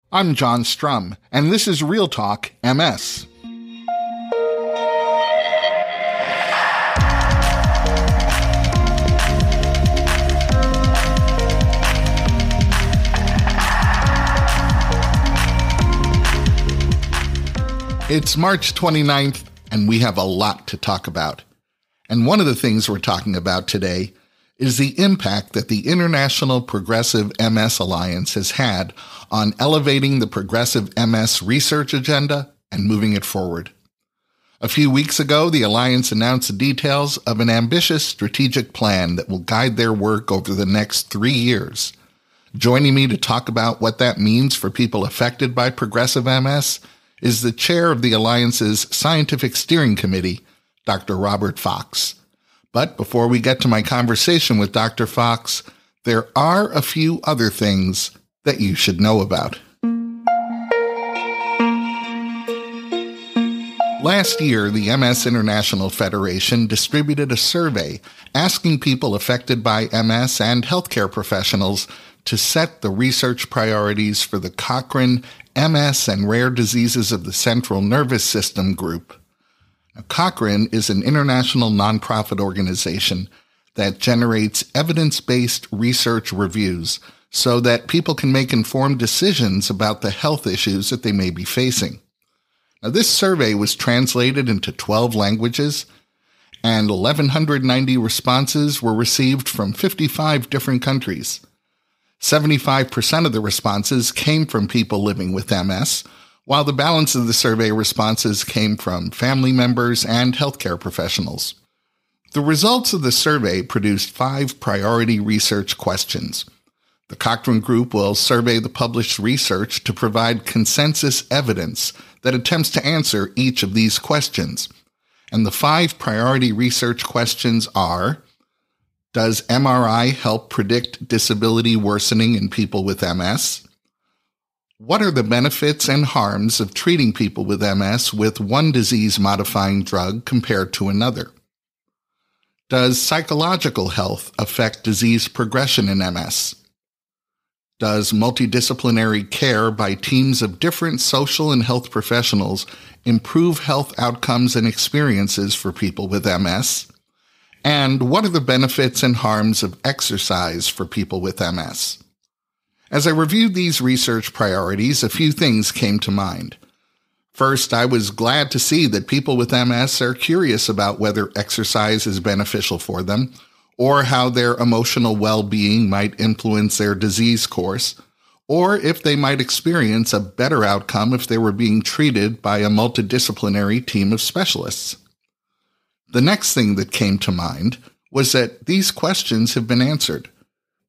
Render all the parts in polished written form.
I'm John Strum, and this is Real Talk MS. It's March 29th, and we have a lot to talk about. And one of the things we're talking about today is the impact that the International Progressive MS Alliance has had on elevating the progressive MS research agenda and moving it forward. A few weeks ago, the Alliance announced the details of an ambitious strategic plan that will guide their work over the next 3 years. Joining me to talk about what that means for people affected by progressive MS is the chair of the Alliance's Scientific Steering Committee, Dr. Robert Fox. But before we get to my conversation with Dr. Fox, there are a few other things that you should know about. Last year, the MS International Federation distributed a survey asking people affected by MS and healthcare professionals to set the research priorities for the Cochrane MS and Rare Diseases of the Central Nervous System group. Now, Cochrane is an international nonprofit organization that generates evidence-based research reviews so that people can make informed decisions about the health issues that they may be facing. Now, this survey was translated into 12 languages, and 1,190 responses were received from 55 different countries. 75% of the responses came from people living with MS, while the balance of the survey responses came from family members and healthcare professionals. The results of the survey produced 5 priority research questions. The Cochrane Group will survey the published research to provide consensus evidence that attempts to answer each of these questions. And the 5 priority research questions are: does MRI help predict disability worsening in people with MS? What are the benefits and harms of treating people with MS with one disease-modifying drug compared to another? Does psychological health affect disease progression in MS? Does multidisciplinary care by teams of different social and health professionals improve health outcomes and experiences for people with MS? And what are the benefits and harms of exercise for people with MS? As I reviewed these research priorities, a few things came to mind. First, I was glad to see that people with MS are curious about whether exercise is beneficial for them, or how their emotional well-being might influence their disease course, or if they might experience a better outcome if they were being treated by a multidisciplinary team of specialists. The next thing that came to mind was that these questions have been answered.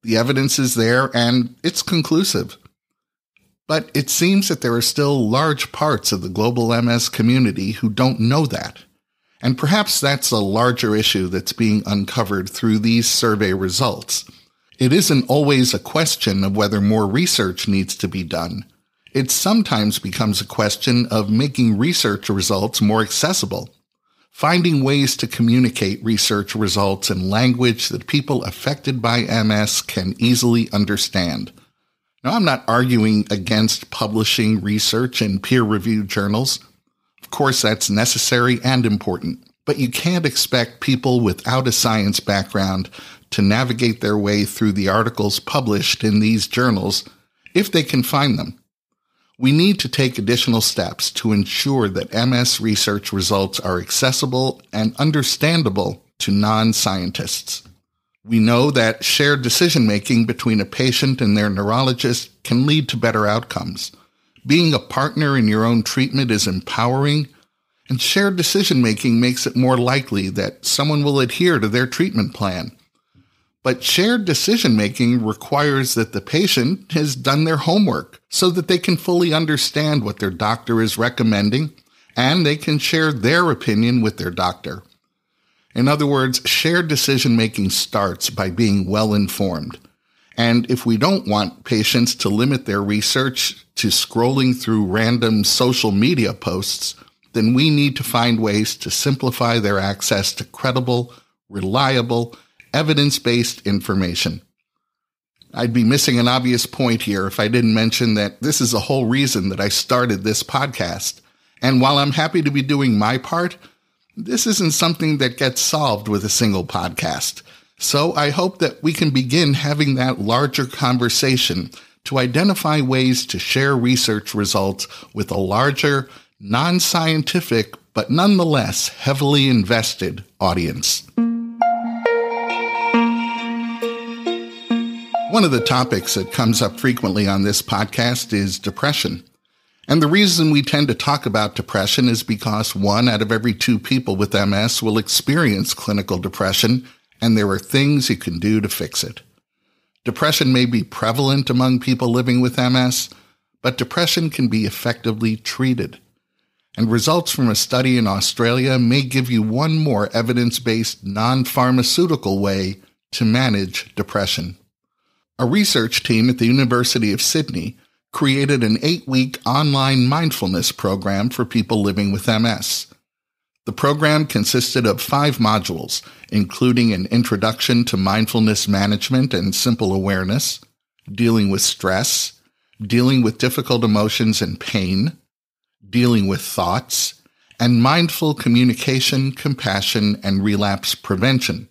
The evidence is there, and it's conclusive. But it seems that there are still large parts of the global MS community who don't know that. And perhaps that's a larger issue that's being uncovered through these survey results. It isn't always a question of whether more research needs to be done. It sometimes becomes a question of making research results more accessible, finding ways to communicate research results in language that people affected by MS can easily understand. Now, I'm not arguing against publishing research in peer-reviewed journals. Of course, that's necessary and important, but you can't expect people without a science background to navigate their way through the articles published in these journals if they can find them. We need to take additional steps to ensure that MS research results are accessible and understandable to non-scientists. We know that shared decision-making between a patient and their neurologist can lead to better outcomes. Being a partner in your own treatment is empowering, and shared decision-making makes it more likely that someone will adhere to their treatment plan. But shared decision-making requires that the patient has done their homework so that they can fully understand what their doctor is recommending, and they can share their opinion with their doctor. In other words, shared decision-making starts by being well-informed. And if we don't want patients to limit their research to scrolling through random social media posts, then we need to find ways to simplify their access to credible, reliable, evidence-based information. I'd be missing an obvious point here if I didn't mention that this is the whole reason that I started this podcast. And while I'm happy to be doing my part, this isn't something that gets solved with a single podcast. So I hope that we can begin having that larger conversation to identify ways to share research results with a larger, non-scientific, but nonetheless heavily invested audience. One of the topics that comes up frequently on this podcast is depression. And the reason we tend to talk about depression is because 1 out of every 2 people with MS will experience clinical depression, and there are things you can do to fix it. Depression may be prevalent among people living with MS, but depression can be effectively treated. And results from a study in Australia may give you one more evidence-based, non-pharmaceutical way to manage depression. A research team at the University of Sydney created an 8-week online mindfulness program for people living with MS. The program consisted of 5 modules, including an introduction to mindfulness management and simple awareness, dealing with stress, dealing with difficult emotions and pain, dealing with thoughts, and mindful communication, compassion, and relapse prevention.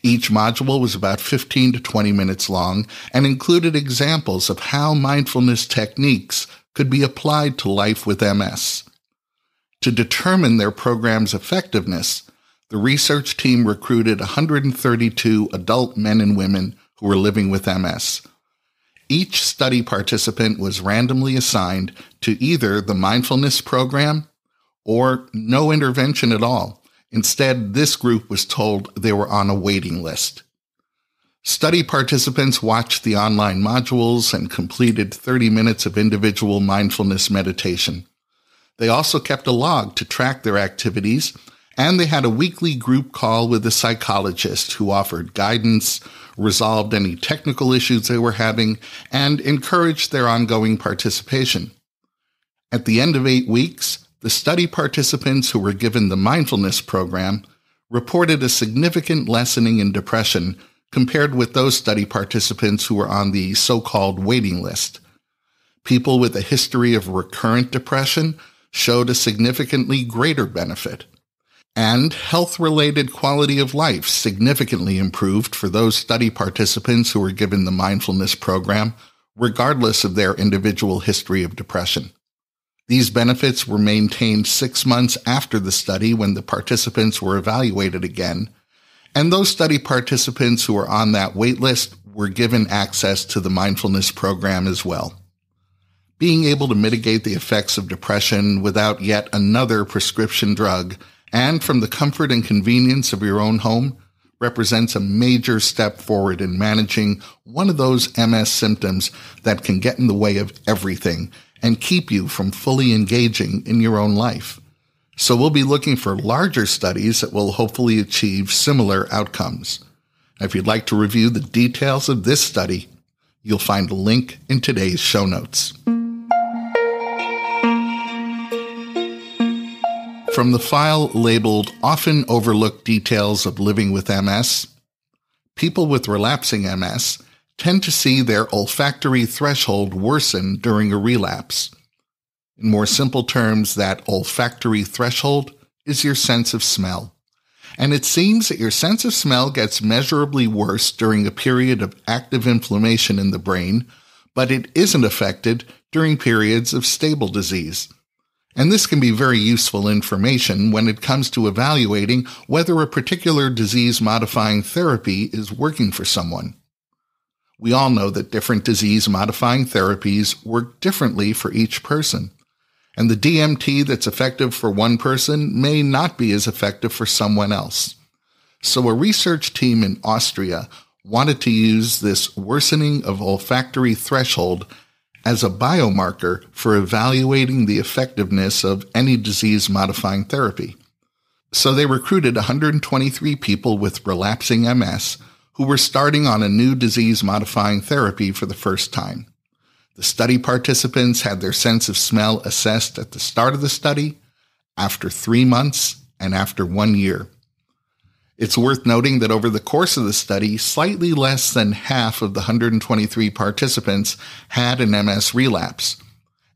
Each module was about 15 to 20 minutes long and included examples of how mindfulness techniques could be applied to life with MS. To determine their program's effectiveness, the research team recruited 132 adult men and women who were living with MS. Each study participant was randomly assigned to either the mindfulness program or no intervention at all. Instead, this group was told they were on a waiting list. Study participants watched the online modules and completed 30 minutes of individual mindfulness meditation. They also kept a log to track their activities, and they had a weekly group call with a psychologist who offered guidance, resolved any technical issues they were having, and encouraged their ongoing participation. At the end of 8 weeks, the study participants who were given the mindfulness program reported a significant lessening in depression compared with those study participants who were on the so-called waiting list. People with a history of recurrent depression showed a significantly greater benefit. And health-related quality of life significantly improved for those study participants who were given the mindfulness program, regardless of their individual history of depression. These benefits were maintained 6 months after the study when the participants were evaluated again, and those study participants who were on that wait list were given access to the mindfulness program as well. Being able to mitigate the effects of depression without yet another prescription drug and from the comfort and convenience of your own home represents a major step forward in managing one of those MS symptoms that can get in the way of everything and keep you from fully engaging in your own life. So we'll be looking for larger studies that will hopefully achieve similar outcomes. If you'd like to review the details of this study, you'll find a link in today's show notes. From the file labeled Often Overlooked Details of Living with MS, people with relapsing MS tend to see their olfactory threshold worsen during a relapse. In more simple terms, that olfactory threshold is your sense of smell. And it seems that your sense of smell gets measurably worse during a period of active inflammation in the brain, but it isn't affected during periods of stable disease. And this can be very useful information when it comes to evaluating whether a particular disease-modifying therapy is working for someone. We all know that different disease-modifying therapies work differently for each person, and the DMT that's effective for one person may not be as effective for someone else. So a research team in Austria wanted to use this worsening of olfactory threshold as a biomarker for evaluating the effectiveness of any disease-modifying therapy. So they recruited 123 people with relapsing MS who were starting on a new disease-modifying therapy for the first time. The study participants had their sense of smell assessed at the start of the study, after 3 months, and after 1 year. It's worth noting that over the course of the study, slightly less than half of the 123 participants had an MS relapse,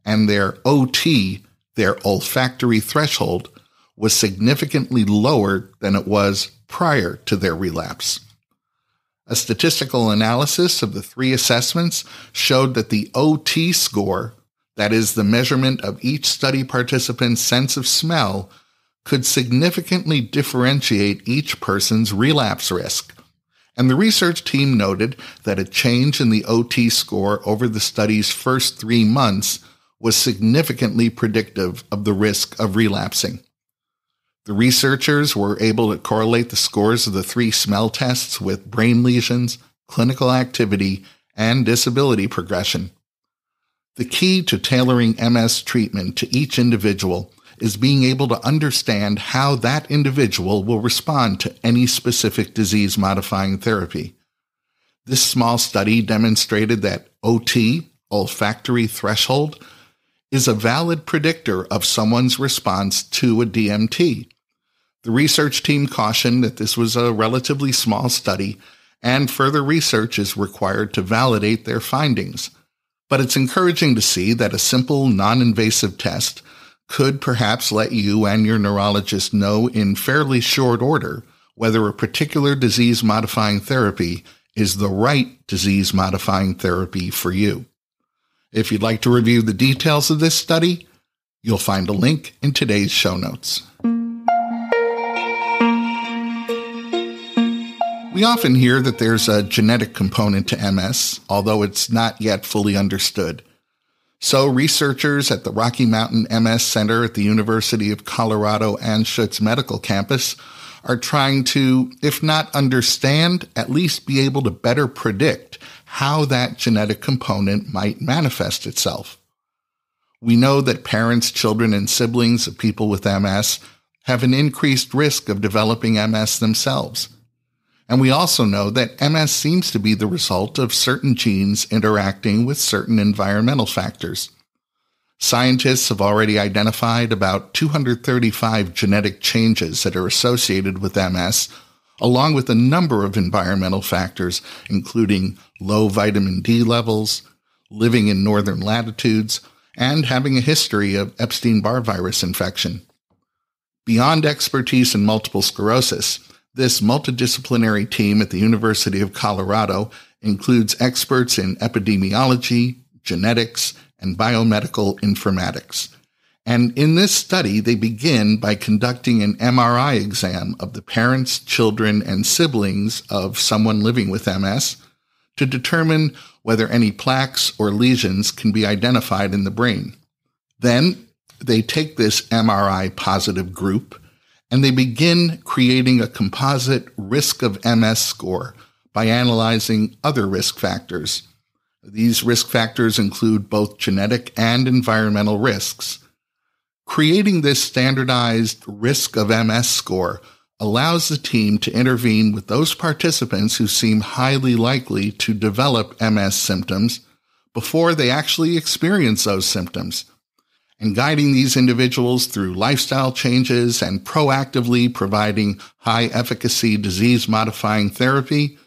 and their OT, their olfactory threshold, was significantly lower than it was prior to their relapse. A statistical analysis of the three assessments showed that the OT score, that is the measurement of each study participant's sense of smell, could significantly differentiate each person's relapse risk. And the research team noted that a change in the OT score over the study's first 3 months was significantly predictive of the risk of relapsing. The researchers were able to correlate the scores of the 3 smell tests with brain lesions, clinical activity, and disability progression. The key to tailoring MS treatment to each individual is being able to understand how that individual will respond to any specific disease-modifying therapy. This small study demonstrated that OT, olfactory threshold, is a valid predictor of someone's response to a DMT. The research team cautioned that this was a relatively small study, and further research is required to validate their findings. But it's encouraging to see that a simple, non-invasive test could perhaps let you and your neurologist know in fairly short order whether a particular disease-modifying therapy is the right disease-modifying therapy for you. If you'd like to review the details of this study, you'll find a link in today's show notes. We often hear that there's a genetic component to MS, although it's not yet fully understood. So researchers at the Rocky Mountain MS Center at the University of Colorado Anschutz Medical Campus are trying to, if not understand, at least be able to better predict how that genetic component might manifest itself. We know that parents, children, and siblings of people with MS have an increased risk of developing MS themselves. And we also know that MS seems to be the result of certain genes interacting with certain environmental factors. Scientists have already identified about 235 genetic changes that are associated with MS, along with a number of environmental factors, including low vitamin D levels, living in northern latitudes, and having a history of Epstein-Barr virus infection. Beyond expertise in multiple sclerosis, this multidisciplinary team at the University of Colorado includes experts in epidemiology, genetics, and biomedical informatics. And in this study, they begin by conducting an MRI exam of the parents, children, and siblings of someone living with MS to determine whether any plaques or lesions can be identified in the brain. Then they take this MRI positive group and they begin creating a composite risk of MS score by analyzing other risk factors. These risk factors include both genetic and environmental risks. Creating this standardized risk of MS score allows the team to intervene with those participants who seem highly likely to develop MS symptoms before they actually experience those symptoms. And guiding these individuals through lifestyle changes and proactively providing high-efficacy disease-modifying therapy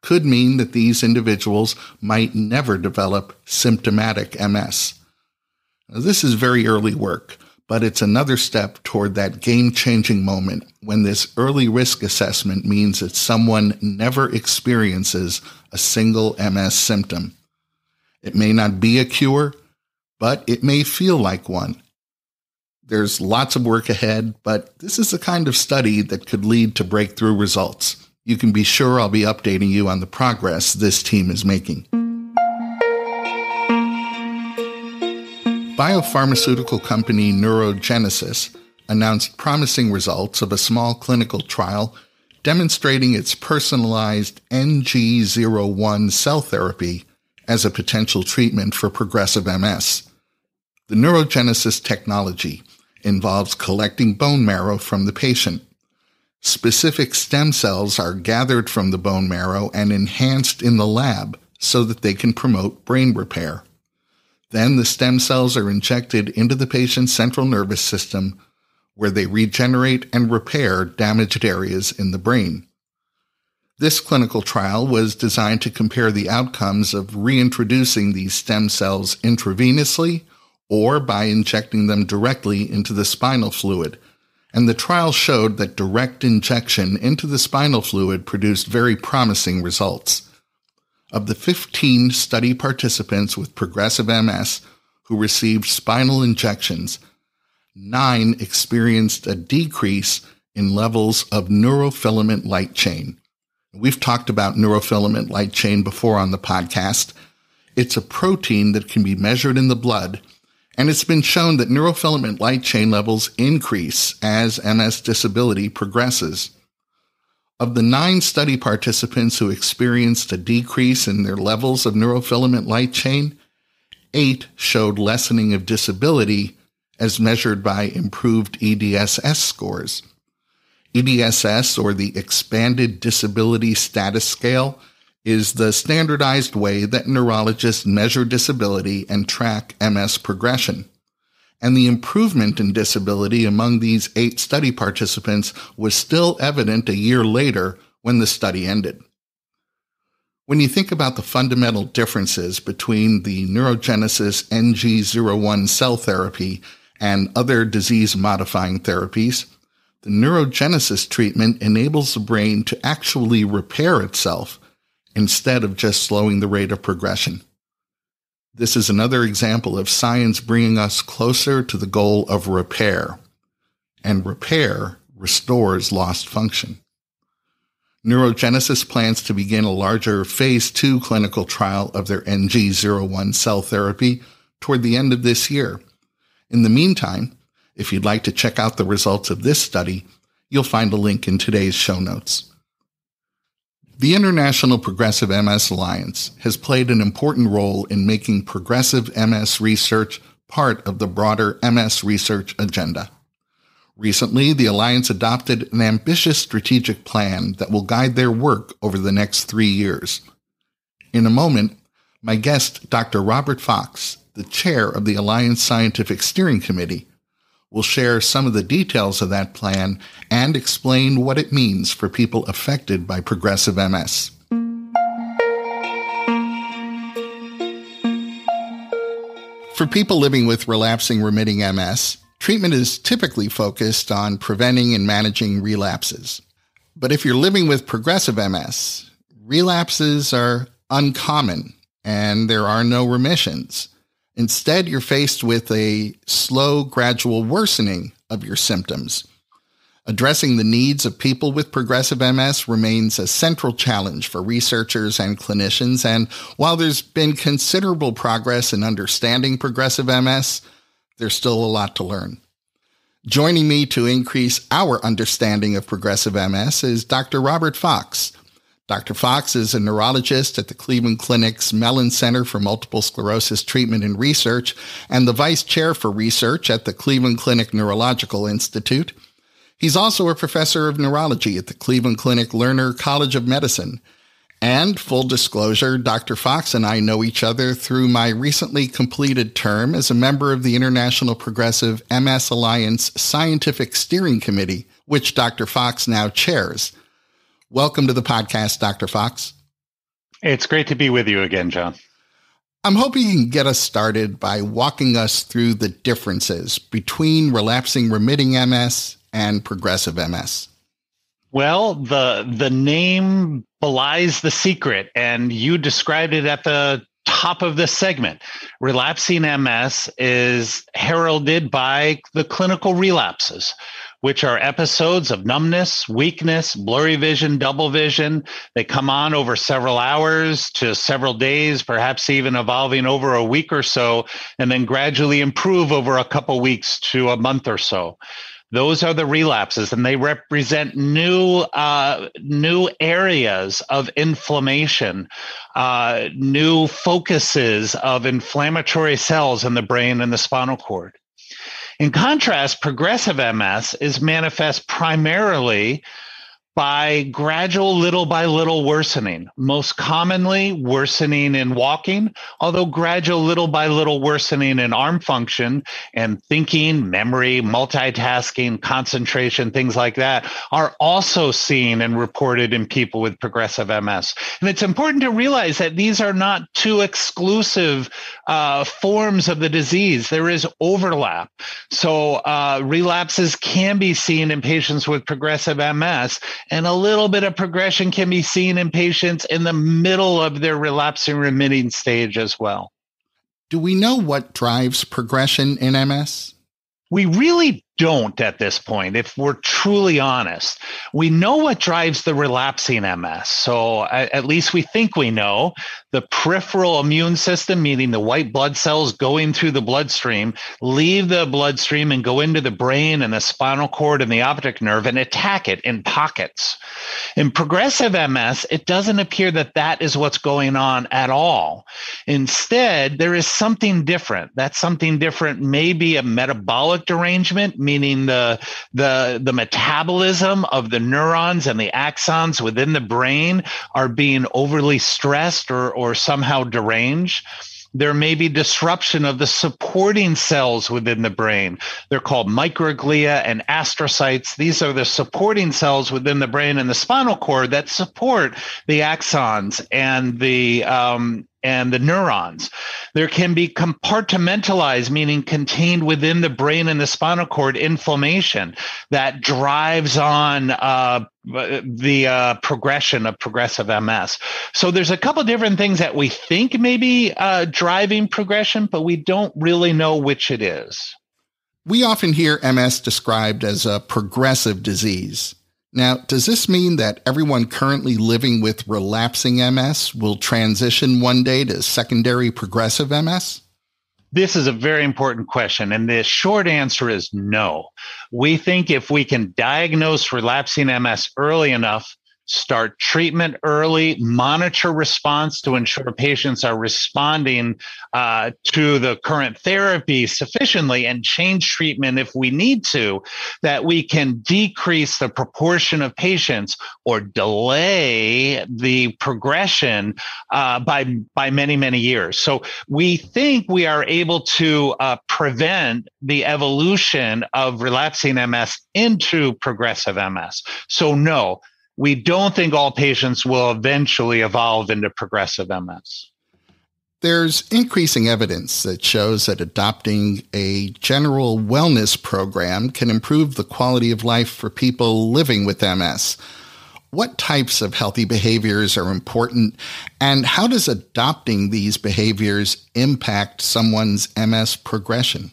could mean that these individuals might never develop symptomatic MS. Now, this is very early work, but it's another step toward that game-changing moment when this early risk assessment means that someone never experiences a single MS symptom. It may not be a cure, but it may feel like one. There's lots of work ahead, but this is the kind of study that could lead to breakthrough results. You can be sure I'll be updating you on the progress this team is making. Biopharmaceutical company Neurogenesis announced promising results of a small clinical trial demonstrating its personalized NG01 cell therapy as a potential treatment for progressive MS. The Neurogenesis technology involves collecting bone marrow from the patient. Specific stem cells are gathered from the bone marrow and enhanced in the lab so that they can promote brain repair. Then the stem cells are injected into the patient's central nervous system, where they regenerate and repair damaged areas in the brain. This clinical trial was designed to compare the outcomes of reintroducing these stem cells intravenously or by injecting them directly into the spinal fluid, and the trial showed that direct injection into the spinal fluid produced very promising results. Of the 15 study participants with progressive MS who received spinal injections, 9 experienced a decrease in levels of neurofilament light chain. We've talked about neurofilament light chain before on the podcast. It's a protein that can be measured in the blood, and it's been shown that neurofilament light chain levels increase as MS disability progresses. Of the 9 study participants who experienced a decrease in their levels of neurofilament light chain, 8 showed lessening of disability as measured by improved EDSS scores. EDSS, or the Expanded Disability Status Scale, is the standardized way that neurologists measure disability and track MS progression. And the improvement in disability among these 8 study participants was still evident a year later when the study ended. When you think about the fundamental differences between the neurogenesis NG01 cell therapy and other disease-modifying therapies, the neurogenesis treatment enables the brain to actually repair itself instead of just slowing the rate of progression. This is another example of science bringing us closer to the goal of repair, and repair restores lost function. Neurogenesis plans to begin a larger Phase 2 clinical trial of their NG01 cell therapy toward the end of this year. In the meantime, if you'd like to check out the results of this study, you'll find a link in today's show notes. The International Progressive MS Alliance has played an important role in making progressive MS research part of the broader MS research agenda. Recently, the Alliance adopted an ambitious strategic plan that will guide their work over the next 3 years. In a moment, my guest, Dr. Robert Fox, the chair of the Alliance Scientific Steering Committee, will share some of the details of that plan and explain what it means for people affected by progressive MS. For people living with relapsing remitting MS, treatment is typically focused on preventing and managing relapses. But if you're living with progressive MS, relapses are uncommon and there are no remissions. Instead, you're faced with a slow, gradual worsening of your symptoms. Addressing the needs of people with progressive MS remains a central challenge for researchers and clinicians, and while there's been considerable progress in understanding progressive MS, there's still a lot to learn. Joining me to increase our understanding of progressive MS is Dr. Robert Fox. Dr. Fox is a neurologist at the Cleveland Clinic's Mellon Center for Multiple Sclerosis Treatment and Research and the vice chair for research at the Cleveland Clinic Neurological Institute. He's also a professor of neurology at the Cleveland Clinic Lerner College of Medicine. And full disclosure, Dr. Fox and I know each other through my recently completed term as a member of the International Progressive MS Alliance Scientific Steering Committee, which Dr. Fox now chairs. Welcome to the podcast, Dr. Fox. It's great to be with you again, John. I'm hoping you can get us started by walking us through the differences between relapsing remitting MS and progressive MS. Well, the name belies the secret, and you described it at the top of this segment. Relapsing MS is heralded by the clinical relapses, which are episodes of numbness, weakness, blurry vision, double vision. They come on over several hours to several days, perhaps even evolving over a week or so, and then gradually improve over a couple weeks to a month or so. Those are the relapses, and they represent new areas of inflammation, new focuses of inflammatory cells in the brain and the spinal cord. In contrast, progressive MS is manifest primarily By gradual, little by little worsening, most commonly worsening in walking, although gradual, little by little worsening in arm function and thinking, memory, multitasking, concentration, things like that are also seen and reported in people with progressive MS. And it's important to realize that these are not two exclusive forms of the disease. There is overlap. So relapses can be seen in patients with progressive MS, and a little bit of progression can be seen in patients in the middle of their relapsing remitting stage as well. Do we know what drives progression in MS? We really don't at this point, if we're truly honest. We know what drives the relapsing MS. So at least we think we know. The peripheral immune system, meaning the white blood cells going through the bloodstream, leave the bloodstream and go into the brain and the spinal cord and the optic nerve and attack it in pockets. In progressive MS, it doesn't appear that that is what's going on at all. Instead, there is something different. That something different may be a metabolic derangement, meaning the metabolism of the neurons and the axons within the brain are being overly stressed or somehow deranged. There may be disruption of the supporting cells within the brain. They're called microglia and astrocytes. These are the supporting cells within the brain and the spinal cord that support the axons and the neurons. There can be compartmentalized, meaning contained within the brain and the spinal cord, inflammation that drives on the progression of progressive MS. So there's a couple different things that we think may be driving progression, but we don't really know which it is. We often hear MS described as a progressive disease. Now, does this mean that everyone currently living with relapsing MS will transition one day to secondary progressive MS? This is a very important question, and the short answer is no. We think if we can diagnose relapsing MS early enough, start treatment early, monitor response to ensure patients are responding to the current therapy sufficiently, and change treatment if we need to, that we can decrease the proportion of patients or delay the progression by many, many years. So we think we are able to prevent the evolution of relapsing MS into progressive MS. So no, we don't think all patients will eventually evolve into progressive MS. There's increasing evidence that shows that adopting a general wellness program can improve the quality of life for people living with MS. What types of healthy behaviors are important, and how does adopting these behaviors impact someone's MS progression?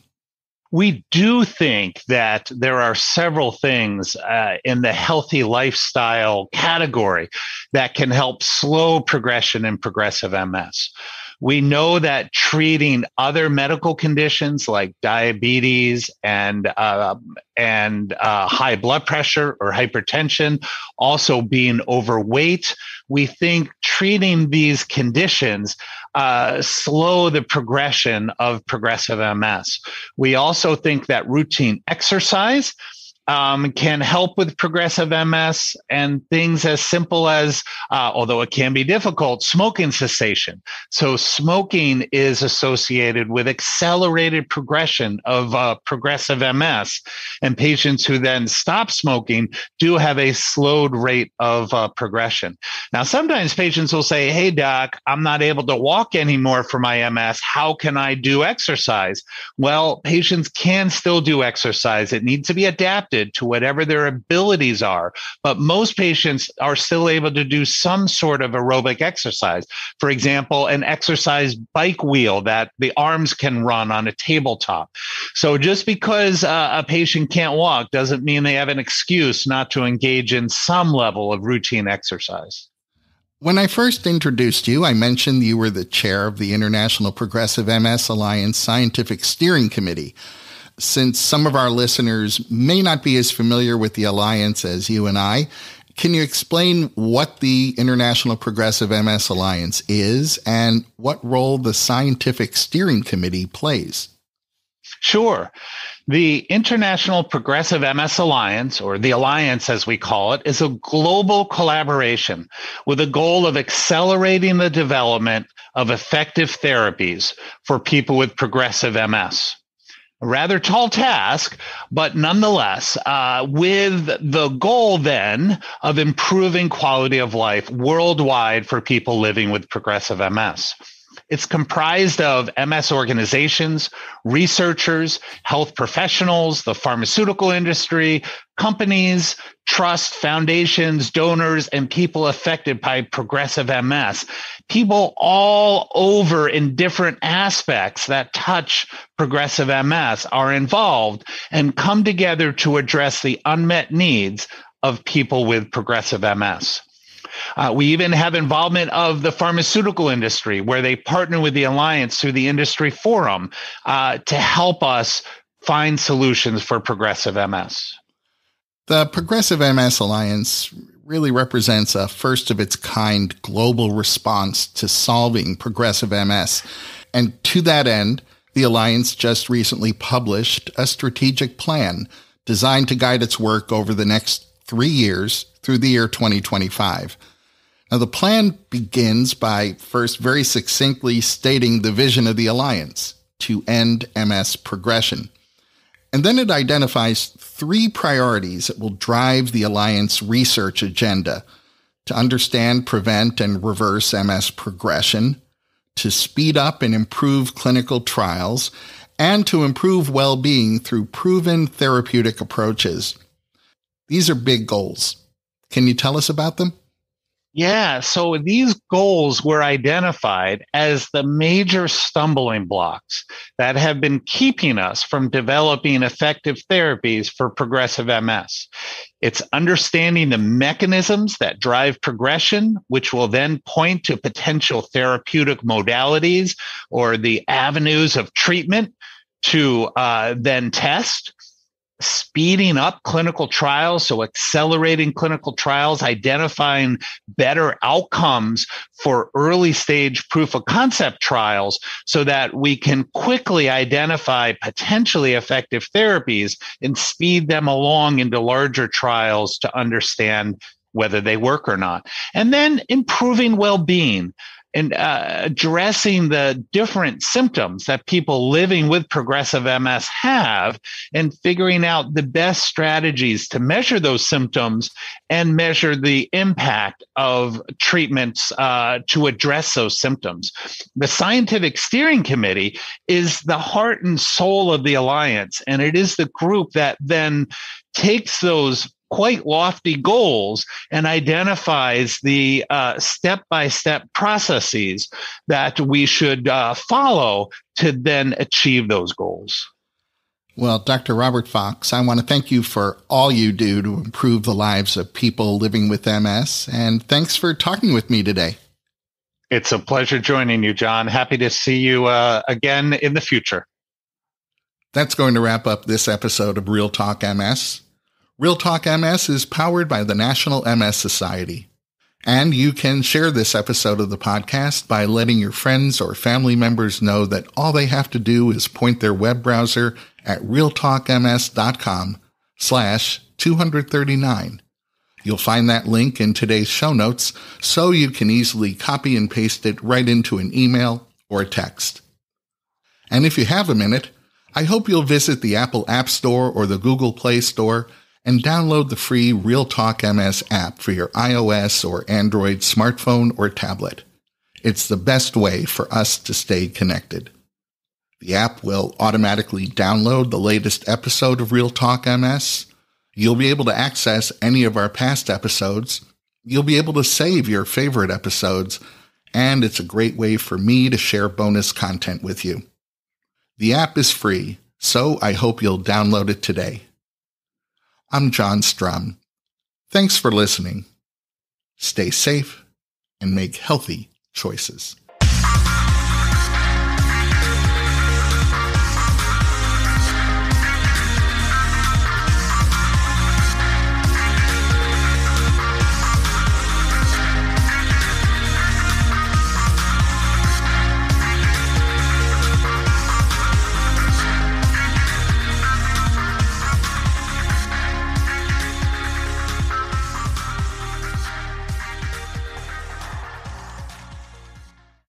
We do think that there are several things in the healthy lifestyle category that can help slow progression in progressive MS. We know that treating other medical conditions like diabetes and high blood pressure or hypertension, also being overweight, we think treating these conditions slow the progression of progressive MS. We also think that routine exercise can help with progressive MS, and things as simple as, although it can be difficult, smoking cessation. So smoking is associated with accelerated progression of progressive MS, and patients who then stop smoking do have a slowed rate of progression. Now, sometimes patients will say, hey, doc, I'm not able to walk anymore for my MS. How can I do exercise? Well, patients can still do exercise. It needs to be adapted to whatever their abilities are. But most patients are still able to do some sort of aerobic exercise. For example, an exercise bike wheel that the arms can run on a tabletop. So just because a patient can't walk doesn't mean they have an excuse not to engage in some level of routine exercise. When I first introduced you, I mentioned you were the chair of the International Progressive MS Alliance Scientific Steering Committee. Since some of our listeners may not be as familiar with the Alliance as you and I, can you explain what the International Progressive MS Alliance is and what role the Scientific Steering Committee plays? Sure. The International Progressive MS Alliance, or the Alliance as we call it, is a global collaboration with a goal of accelerating the development of effective therapies for people with progressive MS. A rather tall task, but nonetheless, with the goal then of improving quality of life worldwide for people living with progressive MS. It's comprised of MS organizations, researchers, health professionals, the pharmaceutical industry, companies, trusts, foundations, donors, and people affected by progressive MS. People all over in different aspects that touch progressive MS are involved and come together to address the unmet needs of people with progressive MS. We even have involvement of the pharmaceutical industry, where they partner with the Alliance through the industry forum to help us find solutions for progressive MS. The Progressive MS Alliance really represents a first-of-its-kind global response to solving progressive MS. And to that end, the Alliance just recently published a strategic plan designed to guide its work over the next 3 years through the year 2025. Now, the plan begins by first very succinctly stating the vision of the Alliance to end MS progression. And then it identifies 3 priorities that will drive the Alliance research agenda: to understand, prevent, and reverse MS progression, to speed up and improve clinical trials, and to improve well-being through proven therapeutic approaches. These are big goals. Can you tell us about them? Yeah, so these goals were identified as the major stumbling blocks that have been keeping us from developing effective therapies for progressive MS. It's understanding the mechanisms that drive progression, which will then point to potential therapeutic modalities or the avenues of treatment to then test. Speeding up clinical trials, so accelerating clinical trials, identifying better outcomes for early stage proof of concept trials so that we can quickly identify potentially effective therapies and speed them along into larger trials to understand whether they work or not. And then improving well-being and addressing the different symptoms that people living with progressive MS have, and figuring out the best strategies to measure those symptoms and measure the impact of treatments to address those symptoms. The Scientific Steering Committee is the heart and soul of the Alliance, and it is the group that then takes those quite lofty goals and identifies the step-by-step processes that we should follow to then achieve those goals. Well, Dr. Robert Fox, I want to thank you for all you do to improve the lives of people living with MS, and thanks for talking with me today. It's a pleasure joining you, John. Happy to see you again in the future. That's going to wrap up this episode of Real Talk MS. Real Talk MS is powered by the National MS Society. And you can share this episode of the podcast by letting your friends or family members know that all they have to do is point their web browser at realtalkms.com/239. You'll find that link in today's show notes, so you can easily copy and paste it right into an email or a text. And if you have a minute, I hope you'll visit the Apple App Store or the Google Play Store and download the free Real Talk MS app for your iOS or Android smartphone or tablet. It's the best way for us to stay connected. The app will automatically download the latest episode of Real Talk MS. You'll be able to access any of our past episodes. You'll be able to save your favorite episodes, and it's a great way for me to share bonus content with you. The app is free, so I hope you'll download it today. I'm John Strum. Thanks for listening. Stay safe and make healthy choices.